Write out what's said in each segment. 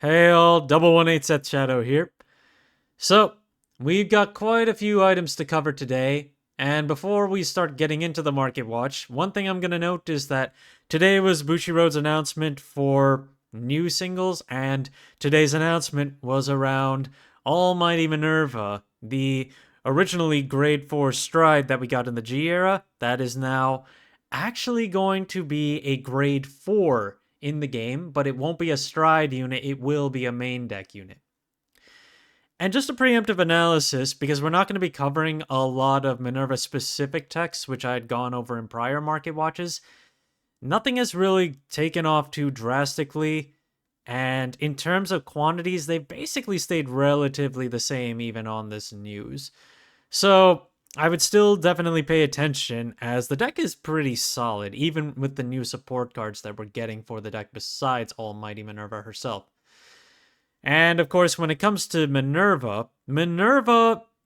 Hey all, double 18 Set Shadow here. So, we've got quite a few items to cover today, and before we start getting into the market watch, one thing I'm going to note is that today was Bushiroad's announcement for new singles, and today's announcement was around Almighty Minerva, the originally grade 4 stride that we got in the G era, that is now actually going to be a grade 4 in the game, but it won't be a stride unit, it will be a main deck unit. And just a preemptive analysis, because we're not going to be covering a lot of Minerva specific texts, which I had gone over in prior market watches. Nothing has really taken off too drastically, and in terms of quantities, they've basically stayed relatively the same even on this news. So I would still definitely pay attention, as the deck is pretty solid, even with the new support cards that we're getting for the deck besides Almighty Minerva herself. And of course, when it comes to Minerva,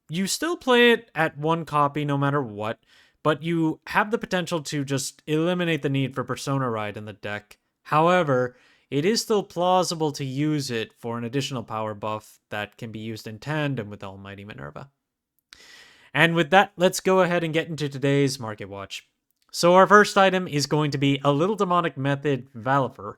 you still play it at one copy no matter what, but you have the potential to just eliminate the need for Persona Ride in the deck. However, it is still plausible to use it for an additional power buff that can be used in tandem with Almighty Minerva. And with that, let's go ahead and get into today's Market Watch. So our first item is going to be a Little Demonic Method Valkyrie,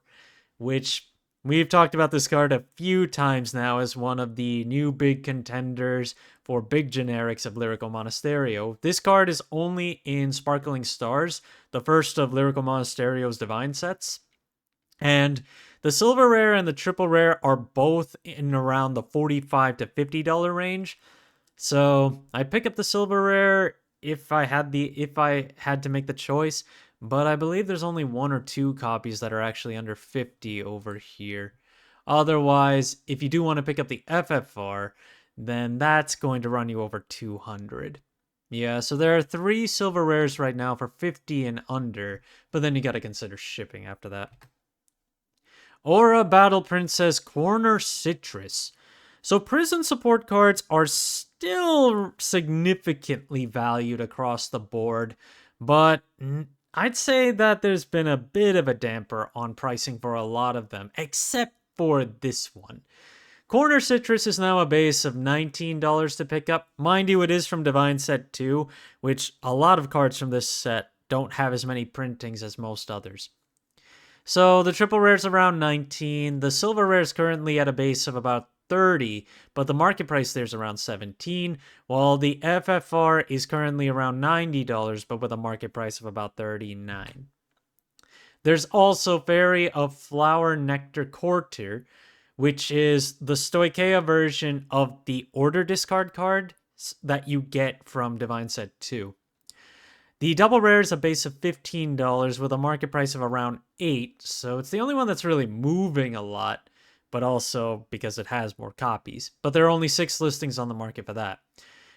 which we've talked about this card a few times now as one of the new big contenders for big generics of Lyrical Monasterio. This card is only in Sparkling Stars, the first of Lyrical Monasterio's Divine sets. And the silver rare and the triple rare are both in around the $45 to $50 range. So I'd pick up the silver rare if I had to make the choice, but I believe there's only one or two copies that are actually under 50 over here. Otherwise, if you do want to pick up the FFR, then that's going to run you over 200. Yeah, so there are 3 silver rares right now for 50 and under, but then you got to consider shipping after that. Aura Battle Princess Corner Citrus. So prison support cards are still significantly valued across the board, but I'd say that there's been a bit of a damper on pricing for a lot of them, except for this one. Corner Citrus is now a base of $19 to pick up. Mind you, it is from DivineZ 2, which a lot of cards from this set don't have as many printings as most others. So the triple rare is around 19. The silver rare is currently at a base of about 30, but the market price there is around 17, while the FFR is currently around $90, but with a market price of about 39. There's also Fairy of Flower Nectar Courtier, which is the Stoicheia version of the Order discard card that you get from DivineZ 2. The double rare is a base of $15 with a market price of around 8, so it's the only one that's really moving a lot, but also because it has more copies. But there are only 6 listings on the market for that.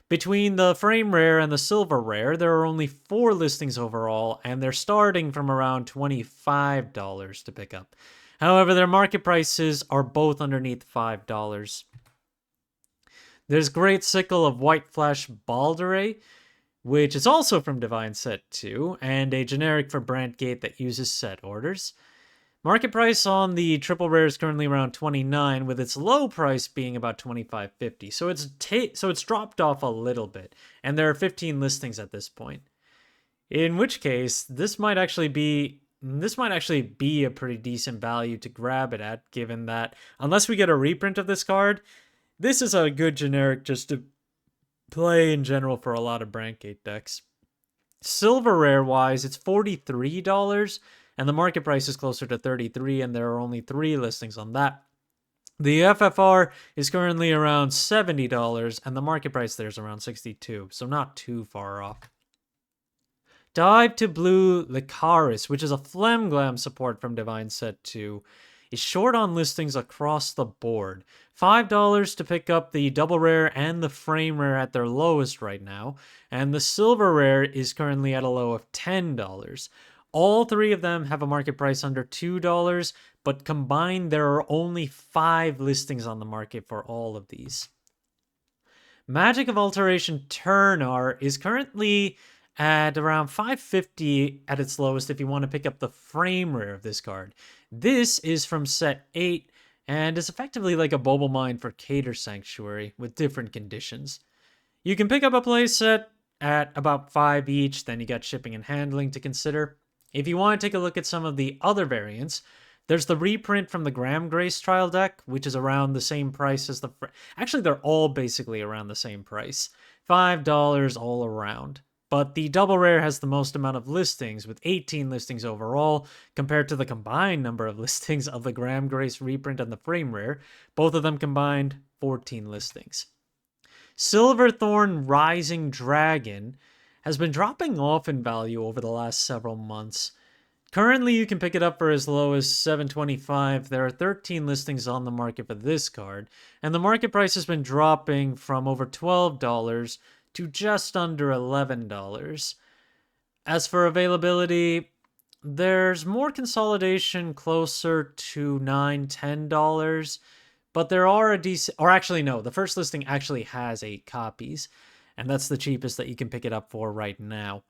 Between the frame rare and the silver rare, there are only 4 listings overall, and they're starting from around $25 to pick up. However, their market prices are both underneath $5. There's Great Sickle of White Flash Baldere, which is also from DivineZ 2, and a generic for Brandgate that uses set orders. Market price on the triple rare is currently around 29, with its low price being about $25.50. So it's dropped off a little bit, and there are 15 listings at this point. In which case, this might actually be a pretty decent value to grab it at, given that unless we get a reprint of this card, this is a good generic just to play in general for a lot of Brandgate decks. Silver rare wise, it's $43, and the market price is closer to 33, and there are only 3 listings on that. The FFR is currently around $70, and the market price there is around 62, so not too far off. Dive to Blue Licaris, which is a Flamglam support from DivineZ 2, is short on listings across the board. $5 to pick up the double rare and the frame rare at their lowest right now, and the silver rare is currently at a low of $10. All 3 of them have a market price under $2, but combined there are only 5 listings on the market for all of these. Magic of Alteration Turnar is currently at around $5.50 at its lowest if you want to pick up the frame rare of this card. This is from set 8, and is effectively like a bauble mine for Cater Sanctuary with different conditions. You can pick up a playset at about 5 each, then you got shipping and handling to consider. If you want to take a look at some of the other variants, there's the reprint from the Graham Grace trial deck, which is around the same price as the... Actually, they're all basically around the same price. $5 all around. But the double rare has the most amount of listings, with 18 listings overall, compared to the combined number of listings of the Graham Grace reprint and the frame rare. Both of them combined, 14 listings. Silverthorn Rising Dragon has been dropping off in value over the last several months. Currently, you can pick it up for as low as $7.25. There are 13 listings on the market for this card, and the market price has been dropping from over $12 to just under $11. As for availability, there's more consolidation closer to $9, $10, but there are a decent... Or actually, no, the first listing actually has 8 copies, and that's the cheapest that you can pick it up for right now.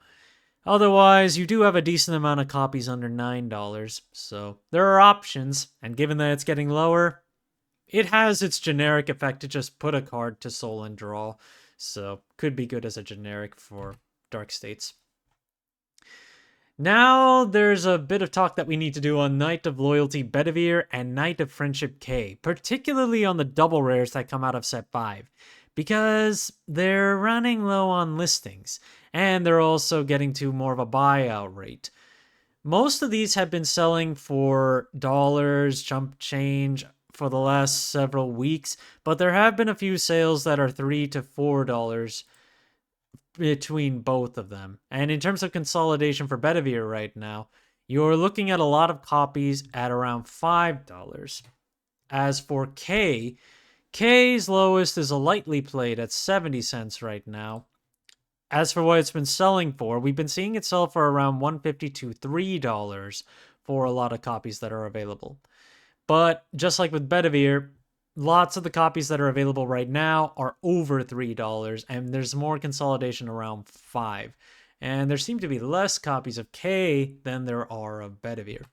Otherwise, you do have a decent amount of copies under $9, so there are options, and given that it's getting lower, it has its generic effect to just put a card to soul and draw, so could be good as a generic for Dark States. Now, there's a bit of talk that we need to do on Knight of Loyalty Bedivere and Knight of Friendship K, particularly on the double rares that come out of set 5, because they're running low on listings, and they're also getting to more of a buyout rate. Most of these have been selling for dollars, chump change, for the last several weeks, but there have been a few sales that are $3 to $4 between both of them. And in terms of consolidation for Bedivere right now, you're looking at a lot of copies at around $5. As for K, K's lowest is a lightly played at 70 cents right now. As for what it's been selling for, we've been seeing it sell for around $1.50 to $3 for a lot of copies that are available. But just like with Bedivere, lots of the copies that are available right now are over $3, and there's more consolidation around $5. And there seem to be less copies of K than there are of Bedivere.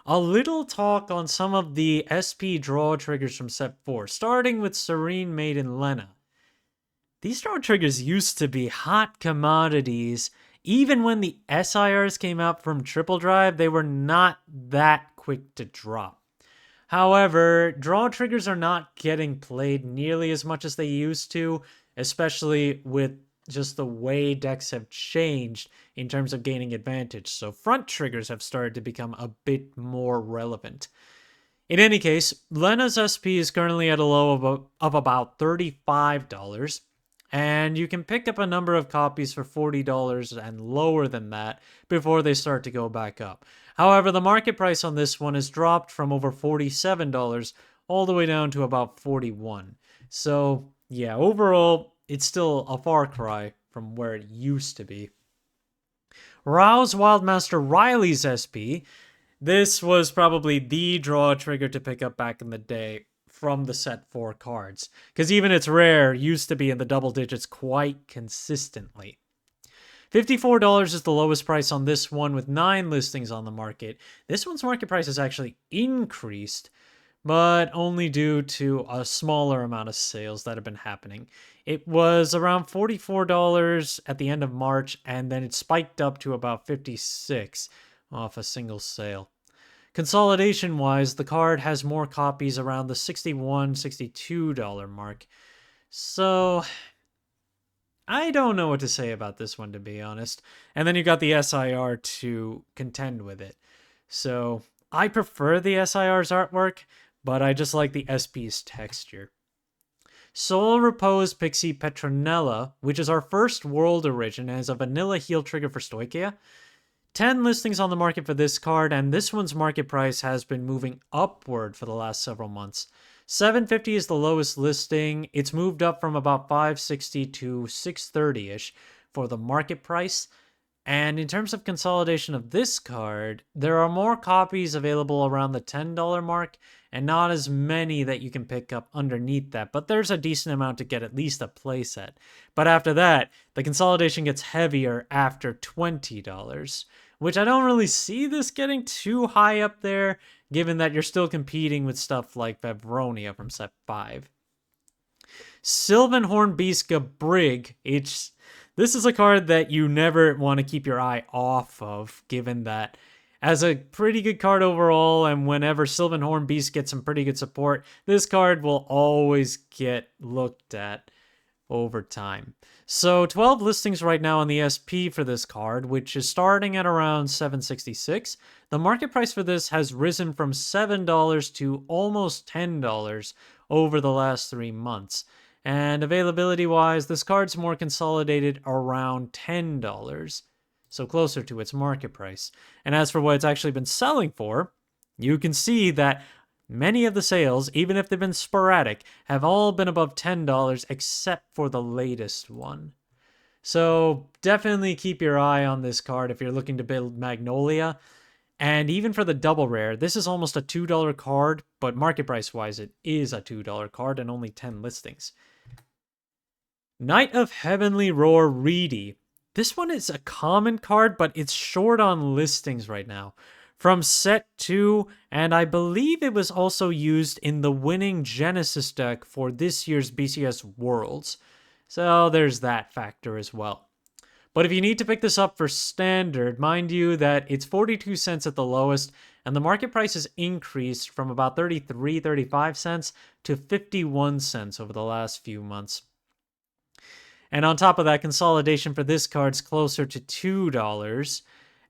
A little talk on some of the SP draw triggers from set 4, starting with Serene, Maiden, Lena. These draw triggers used to be hot commodities. Even when the SIRs came out from Triple Drive, they were not that quick to drop. However, draw triggers are not getting played nearly as much as they used to, especially with just the way decks have changed in terms of gaining advantage. So front triggers have started to become a bit more relevant. In any case, Lena's SP is currently at a low of about $35. And you can pick up a number of copies for $40 and lower than that before they start to go back up. However, the market price on this one has dropped from over $47 all the way down to about $41. So, yeah, overall, it's still a far cry from where it used to be. Rouse Wildmaster Riley's SP. This was probably the draw trigger to pick up back in the day from the set 4 cards, because even its rare used to be in the double digits quite consistently. $54 is the lowest price on this one with 9 listings on the market. This one's market price has actually increased, but only due to a smaller amount of sales that have been happening. It was around $44 at the end of March, and then it spiked up to about $56 off a single sale. Consolidation-wise, the card has more copies around the $61, $62 mark. So, I don't know what to say about this one, to be honest. And then you got the SIR to contend with it. So, I prefer the SIR's artwork, but I just like the SP's texture. Soul Repose Pixie Petronella, which is our first world origin and is a vanilla heal trigger for Stoichia. 10 listings on the market for this card, and this one's market price has been moving upward for the last several months. $7.50 is the lowest listing. It's moved up from about $5.60 to $6.30-ish for the market price. And in terms of consolidation of this card, there are more copies available around the $10 mark, and not as many that you can pick up underneath that. But there's a decent amount to get at least a playset. But after that, the consolidation gets heavier after $20, which I don't really see this getting too high up there, given that you're still competing with stuff like Favronia from set 5. Silven Hornbeast Brig. This is a card that you never want to keep your eye off of, given that as a pretty good card overall, and whenever Silven Hornbeast gets some pretty good support, this card will always get looked at over time. So 12 listings right now on the SP for this card, which is starting at around $7.66. The market price for this has risen from $7 to almost $10 over the last 3 months. And availability-wise, this card's more consolidated around $10, so closer to its market price. And as for what it's actually been selling for, you can see that many of the sales, even if they've been sporadic, have all been above $10 except for the latest one. So definitely keep your eye on this card if you're looking to build Magnolia. And even for the double rare, this is almost a $2 card, but market price-wise, it is a $2 card and only 10 listings. Knight of Heavenly Roar Reedy. This one is a common card, but it's short on listings right now. From set 2, and I believe it was also used in the winning Genesis deck for this year's BCS Worlds. So there's that factor as well. But if you need to pick this up for standard, mind you that it's 42 cents at the lowest, and the market price has increased from about 35 cents to 51 cents over the last few months. And on top of that, consolidation for this card's closer to $2,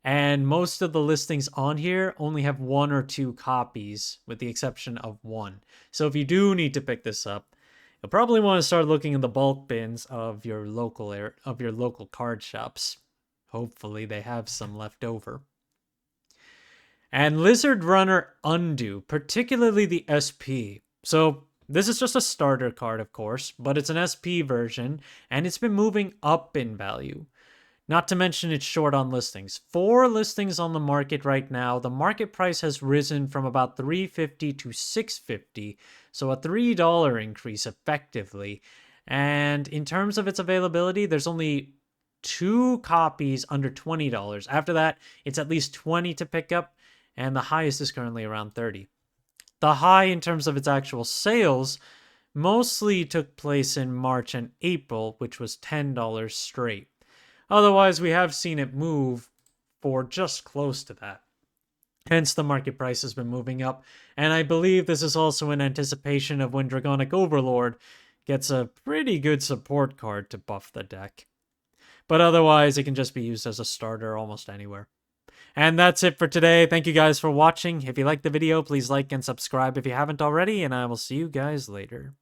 and most of the listings on here only have 1 or 2 copies, with the exception of 1. So if you do need to pick this up, you'll probably want to start looking in the bulk bins of your local card shops. Hopefully they have some left over. And Lizard Runner Undo, particularly the SP. So this is just a starter card, of course, but it's an SP version, and it's been moving up in value. Not to mention it's short on listings. 4 listings on the market right now. The market price has risen from about $3.50 to $6.50, so a $3 increase effectively. And in terms of its availability, there's only 2 copies under $20. After that, it's at least 20 to pick up, and the highest is currently around 30. The high in terms of its actual sales mostly took place in March and April, which was $10 straight. Otherwise, we have seen it move for just close to that. Hence, the market price has been moving up, and I believe this is also in anticipation of when Dragonic Overlord gets a pretty good support card to buff the deck. But otherwise, it can just be used as a starter almost anywhere. And that's it for today. Thank you guys for watching. If you liked the video, please like and subscribe if you haven't already, and I will see you guys later.